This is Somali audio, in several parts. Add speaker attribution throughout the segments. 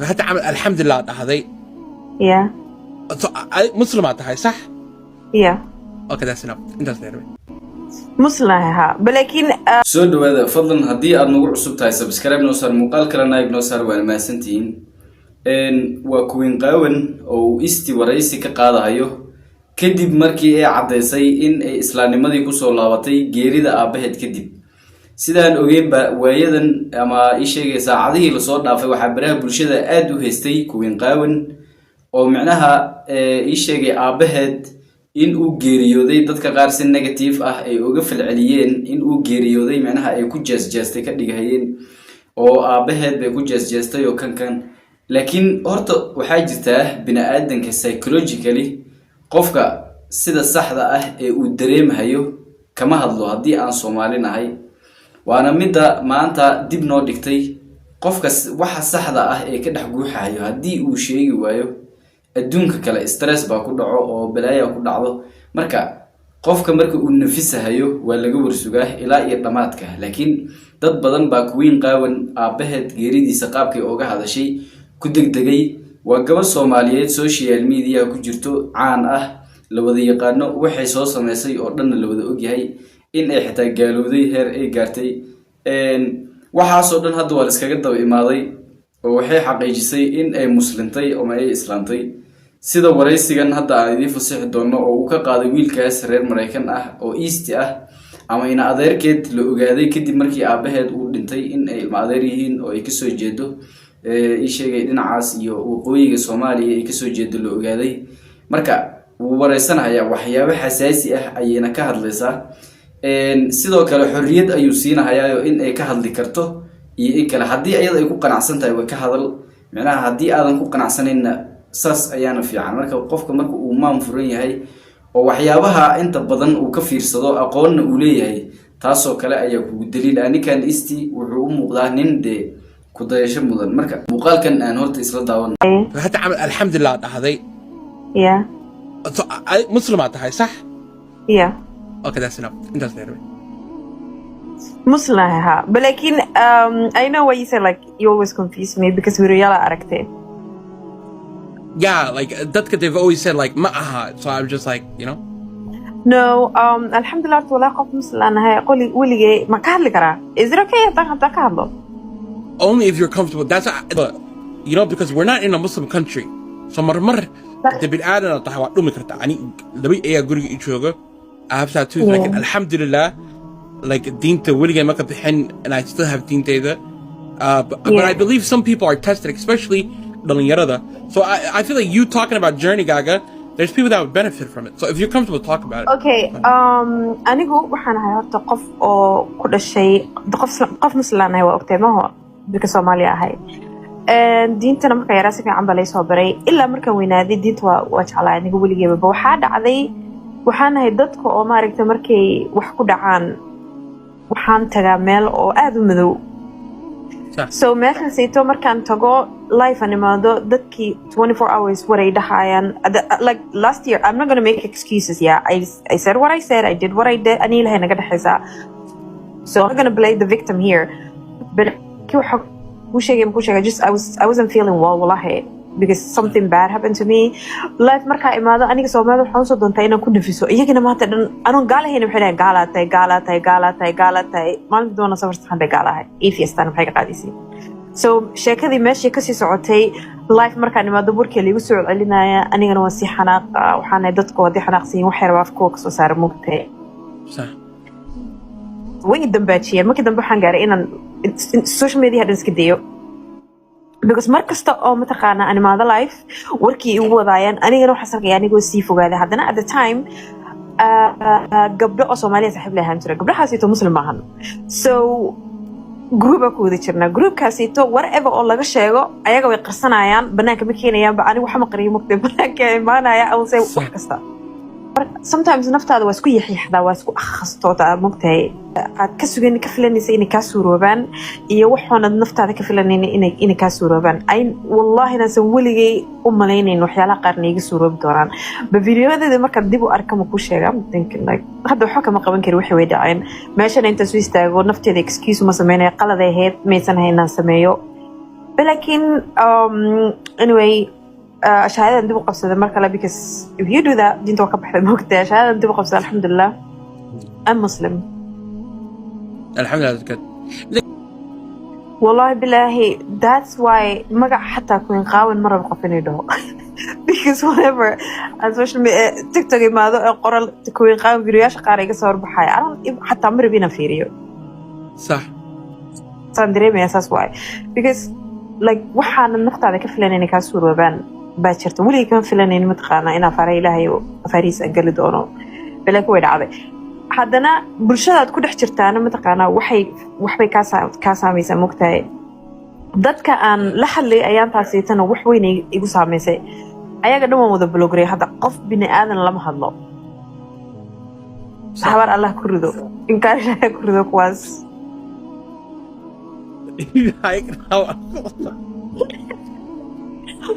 Speaker 1: حتى عمل الحمد لله هذي
Speaker 2: Yeah.
Speaker 1: مسلمات هاي صح؟
Speaker 2: Yeah.
Speaker 1: اوكي that's enough انت تعرف
Speaker 2: مسلم ها لكن
Speaker 3: soo dhawaada fadlan haddii aad nagu cusub tahay subscribe noo saar muuqaal kalena noo saar waan maasantiin waa kuwin qaawan oo isti waraysi ka qaadayo kadib markii ay cadeysay in ay islaamnimadii ku soo laabatay geerida aabaheed kadib sidaan ogeynba waayadan ama ii sheegay saacadihii la soo dhaafay waxa baraha bulshada aad u haystay kuwin qaawan oo macnaha ii sheegay aabaheed in uu geeriyooday dadka qaar si negative ah ay uga falceliyeen in uu geeriyooday macnaha ay ku jeestay ka dhigayeen oo aabaheed bay ku jeestay oo kan laakiin horta waxa jirta bini'aadanka psychologically qofka sida saxda ah ee uu dareemayo kama hadlo hadii aan Soomaalinahay waana midda maanta dib noo dhigtay qofka waxa saxda ah ee ka dhax guuxayo hadii uu sheegi waayo adduunka kale stress baa ku dhaco oo balaaya ku dhacdo marka qofka marka uu nafisahayo waa laga warsugaa ilaa iyo dhamaadka laakiin dad badan baa kuwiin qaawan aabaheed geeridiisa qaabkay uga hadashay ku degdegay waa gabar Soomaaliyeed social media ku jirto caan ah la wada yaqaano waxay soo sameysay oo dhan la wada ogyahay in ay xitaa gaalowday heer ay gaartay waxaas oo dhan hadda waa iskaga daba imaaday oo waxay xaqiijisay in ay muslimtay oo ay islaamtay sida waraysigan hadda aan idin fasaxi doono oo uu ka qaaday wiilkaas reer Mareykan ah oo East ah ama ina adeerkeed la ogaaday kadib markii aabaheed uu dhintay in ay ilma adeer yihiin oo ay ka soo jeedo ii sheegay dhinacaas iyo waqooyiga Soomaaliya ay ka soo jeedo la ogaaday marka uu wareysanayaa waxyaabo xasaasi ah ayayna ka hadlaysaa sidoo kale xorriyad ayuu siinayaa in ay ka hadli karto iyo in kale hadii ayada ay ku qanacsan tahay way ka hadal macnaha hadii aadan ku qanacsanayna saas ayaana fiican marka qofka marka uu maam furan yahay oo waxyaabaha inta badan uu ka fiirsado aqoonna uu leeyahay taasoo kale ayaa ku daliil anikan isti wuxuu u muuqdaa nin de ku dayasho mudan marka muuqaalkan aan horta isla daawan
Speaker 1: حتى عمل الحمد لله هذي
Speaker 2: Yeah.
Speaker 1: مسلمات هاي صح؟
Speaker 2: Yeah.
Speaker 1: اوكي that's enough انت تعرف
Speaker 2: مسلم ها لكن I know why you say like you always confuse me because we really aragtay.
Speaker 1: yeah like that they've always said like ma'aha so I'm just like you know
Speaker 2: No, alhamdulillah wala qof muslim anahay qoli weligay ma ka hadli karaa. Is it okay hadda ka hadlo?
Speaker 1: only if you're comfortable that's but you know because we're not in a Muslim country so mar تبي أنا طحوا دومي كرت يعني لبي أي أقول يجوجا أحب to like alhamdulillah like الدين تولي ما كبحن and I still have دين تيدا but I believe some people are tested especially the so I feel like you talking about journey Gaga there's people that would benefit from it so if you're comfortable talk about it
Speaker 2: okay anigu waxaan ahay horta qof oo ku dhashay qof muslim ah waa ogtay ma ho dadka Soomaaliya ahay diintana marka yara si fiican baa soo baray ilaa marka weynaaday diinta waa jeclaa anigu weligeeba waxa dhacday waxaan ahay dadka oo maaragtay markay wax ku dhacaan waxaan tagaa meel oo aad u madow so meeshan sayto markaan tago life animado dadkii 24 hours waray dhahayaan like last year I'm not going to make excuses I said what I said I did what I did ani ilahay naga dhaxaysa so I'm not going to blame the victim here but just I wasn't feeling well wallahi because something bad happened to me life marka imaado aniga Soomaaliya waxaan soo doontay inaan ku dhafiso iyagana maanta dhan aanu gaalahayn waxay gaalatay maalin doona safartan gaalahay atheistan waxay ka qaadisay so sheekadii meeshii ka sii socotay life marka imaado burkii liigu soo celinaya anigana waan si xanaaq waxaan dadku wadi xanaaqsiin waxay rabaa afkooda ka soo saar mugtay
Speaker 1: صح
Speaker 2: way dambaajiyeen markii dambe waxaan gaaray inaan social media hadda iska dayo because markasta oo mataqaana animada life warkii ugu wadaayaan anigana waxa sarkay anigoo sii fogaaday haddana at the time gabdho oo Soomaaliya saaxiib lahaan jiray gabdhahaas ito muslim maahan so group ku wada jirnaa groupkaas ito whatever oo laga sheego ayaga way qarsanayaan banaanka ma keenayaan ba anigu waxa ma qariyo mugtay banaanka imaanaya aw say wax kasta sometimes naftaada waa isku yaxiixdaa waa isku akhastooda mugtay aad ka sugan ka filanaysa inay ka suuroobaan iyo waxoonad naftaada ka filanayna inay ka suuroobaan ay wallahi naasan weligay u malaynayn waxyaalaha qaarna iga suuroobi doonaan ba videoyada marka dib u arka ma ku sheega thinking like hadda waxa kama qaban kari wixii way dhaceen meeshan inta soo istaago nafteeda excuse ma sameynay qalad ay ahayd maysan haynaan sameeyo لكن anyway شهادة ندبو قبصة مركلة because if you do that دين توقف بحث موقتها شهادة ندبو قبصة الحمد لله I'm Muslim
Speaker 1: الحمد لله كده
Speaker 2: والله بالله that's why مقع حتى أكون قاون مرة بقفني ده because whenever on social media تيك توك ما ذو قرر تكون قاون فيديوهاش قارئ يصور بحاجة حتى عمري بينا فيديو
Speaker 1: صح
Speaker 2: صندري من أساس why because like waxaan naftaada ka filan inay ka suuroobaan baa jirta weli kan filan in matqaana ina faray ilaahay oo fariis gali doono balaa way dhacday haddana bulshada aad ku dhex jirtaana matqaana waxbay ka saameeyay mugtahay dadka aan la hadlay ayaan taasaytana wax weyn igu saameysay ayaga dhan wada blogray hadda qof bini aadan lama hadlo habar Allah ku rido in ka shay ku rido kuwaas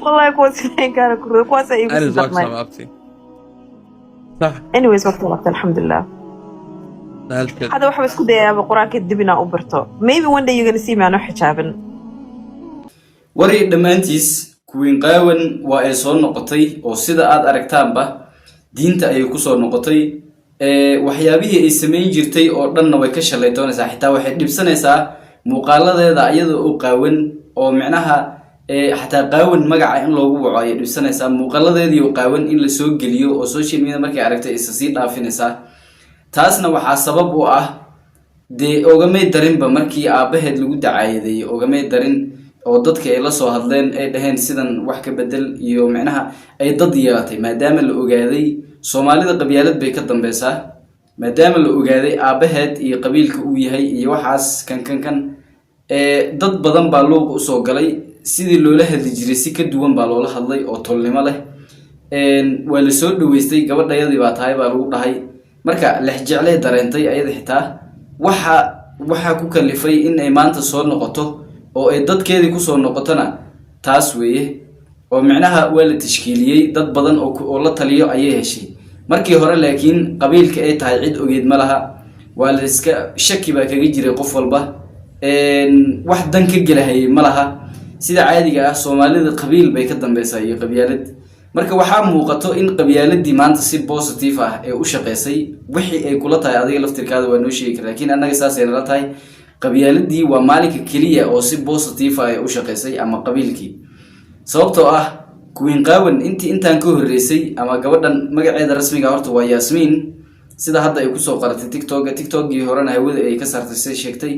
Speaker 2: والله كويس فين كان كله كويس أي
Speaker 1: أنا زوج سما أبتي صح
Speaker 2: anyways وقت الحمد لله هذا واحد بس كده يا بقران كدبنا أوبرتو maybe one day you're gonna see me أنا حجابن
Speaker 3: وري دمانتيس كوين قاون وإيصال نقطي أو سيدا آد أركتان با دينتا أي كسر نقطي وحيابيه إسمين جرتي أو دنا ويكش اللي تونس حتى واحد لبسنا muuqaaladeeda iyada oo qaawan oo macnaha xataa qaawan magaca in loogu waco ay dhibsanaysaa muuqaaladeedii oo qaawan in la soo geliyo oo social media markay aragtay isa sii dhaafinaysaa taasna waxaa sabab u ah de ogamay darinba markii aabaheed lagu dacaayaday ogamay darin oo dadka ay la soo hadleen ay dhaheen sidan wax ka bedel iyo macnaha ay dad yeelatay maadaama la ogaaday Soomaalida qabyaalad bay ka dambaysaa maadaama la ogaaday aabaheed iyo qabiilka uu yahay iyo waxaas kan dad badan baa loo soo galay sidii loola hadli jiray si ka duwan baa loola hadlay oo tolnimo leh waa la soo dhaweystay gabadhayadii baa tahay baa lagu dhahay marka lex jeclay dareentay ayada xitaa waxa ku kalifay in ay maanta soo noqoto oo ay dadkeedii ku soo noqotona taas weeye oo macnaha waa la tashkiiliyay dad badan oo la taliyo ayay heshay markii hore laakiin qabiilka ay tahay cid ogeed ma laha waa la iska shaki baa kaga jiray qof walba wax dan ka gelahay ma laha sida caadiga ah Soomaalida qabiil bay ka dambeysay iyo qabyaalad marka waxaa muuqato in qabyaaladii maanta si positive ah ee u shaqeysay wixii ay kula tahay adiga laftirkaada waa noo sheegi karaa laakiin annaga saas ay la tahay qabyaaladii waa maalinka kaliya oo si positive ah ee u shaqeysay ama qabiilkii sababtoo ah kuwin qaawan intaan ka horeysay ama gabadhan magaceeda rasmiga horta waa Yasmin sida hadda ay ku soo qaratay TikTok-gii horena hawada ay ka saartay si sheegtay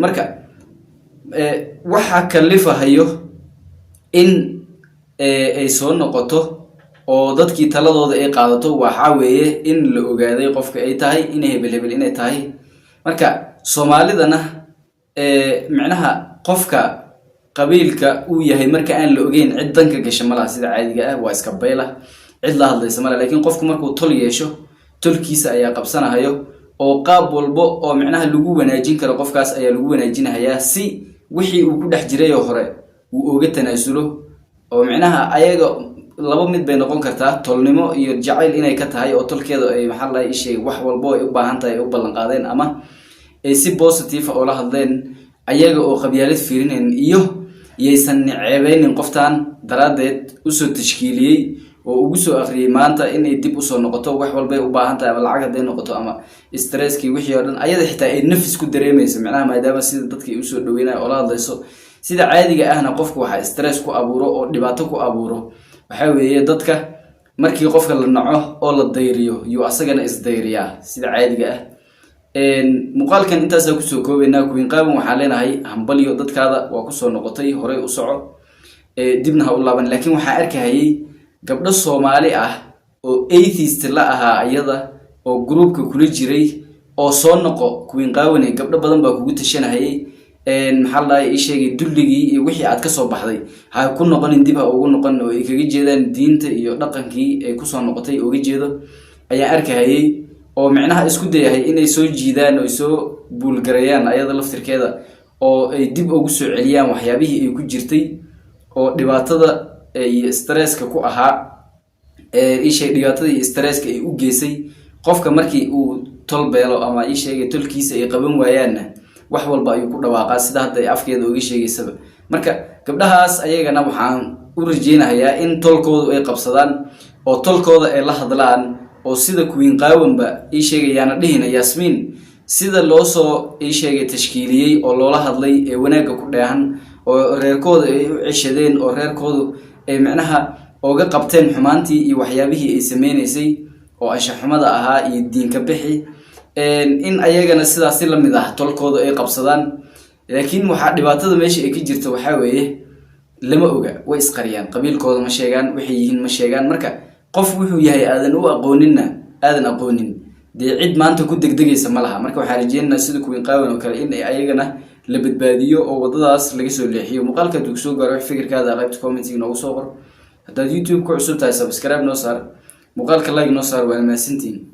Speaker 3: marka waxa kalifahayo in ay soo noqoto oo dadkii taladooda ay qaadato waxa weeye in la ogaaday qofka ay tahay in hebel inay tahay marka Soomaalidana macnaha qofka qabiilka uu yahay marka aan la ogeyn cid danka gashay malaha sida caadiga ah waa iska bayla cid la hadlaysa malaha laakiin qofku markuu tol yeesho tolkiisa ayaa qabsanayo oo qaab walbo oo macnaha lagu wanaajin karo qofkaas ayaa lagu wanaajinayaa si wixii uu ku dhex jiray hore uu oga tanaasulo oo macnaha ayaga laba mid bay noqon kartaa tolnimo iyo jacayl inay ka tahay oo tolkeeda ay maxaa la ishay wax walbo ay u baahan tahay u ballan qaadeen ama ay si positive oo la hadleen ayaga oo qabyaalad fiirineen iyo yeysan ceebeynin qoftaan daraadeed u soo tashkiiliyay oo ugu soo akhriyay maanta in ay dib u soo noqoto wax walba ay u baahan tahay ama lacag haday noqoto ama stresskii wixii oo dhan ayada xitaa ay nafis ku dareemayso macnaha maadaama sida dadkii u soo dhaweynay oo la hadlayso sida caadiga ahna qofku waxa stress ku abuuro oo dhibaato ku abuuro waxa weeye dadka markii qofka la naco oo la dayriyo iyo asagana is dayriyaa sida caadiga ah muuqaalkan intaas ku soo koobaynaa kuwin qaawan waxaan leenahay hambaliyo dadkaada waa ku soo noqotay hore u soco dibna ha u laaban laakiin waxaan arkayay gabdho Soomaali ah oo atheist la ahaa ayada oo groupka kula jiray oo soo noqo kuwin qaawan gabdho badan baa kugu tashanayay maxaa la sheegay dulligii iyo wixii aad ka soo baxday ha ku noqonin dib ha ugu noqon oo ay kaga jeedaan diinta iyo dhaqankii ay ku soo noqotay oo jeedo ayaa arkayay oo macnaha isku dayahay inay soo jiidaan oo soo buulgareeyaan ayada laftirkeeda oo ay dib ugu soo celiyaan waxyaabihii ay ku jirtay oo dhibaatada ay stresska ku ahaa ishay dhibaatada iyo stresska ay u geysay qofka markii uu tol beelo ama isheegay tolkiisa ay qaban waayaan wax walba ayuu ku dhawaaqaa sida hadda ay afkeeda uga sheegaysaba marka gabdhahaas ayagana waxaan u rajeynayaa in tolkooda ay qabsadaan oo tolkooda ay la hadlaan oo sida Queen Qaawanba ii sheegayaana dhihina Yasmin sida loo soo ii sheegay tashkiiliyay oo loola hadlay ee wanaaga ku dheehan oo reerkooda ay u cishadeen oo reerkooda ay macnaha ooga qabteen xumaantii iyo waxyaabihii ay sameeynayay oo asha xumada ahaa iyo diinka bixi in ayagana sidaas la mid ah tolkooda ay qabsadaan laakiin waxa dhibaatada meesha ay ka jirto waxa weeye lama oga way isqariyaan qabiilkooda ma sheegaan waxay yihiin ma sheegaan marka qof wuxuu yahay aadan u aqoonin dee cid maanta ku degdegaysa ma laha marka waxaan rajeynaynaa sida Queen Qaawan oo kale in ay ayagana la badbaadiyo oo wadadaas laga soo leexiyo muuqaalka dug soo gaaro fikirkaada qaybta comment-iga noogu soo qor haddaad YouTube ku cusub tahay subscribe noo saar muuqaalka like noo saar waa mahadsantiin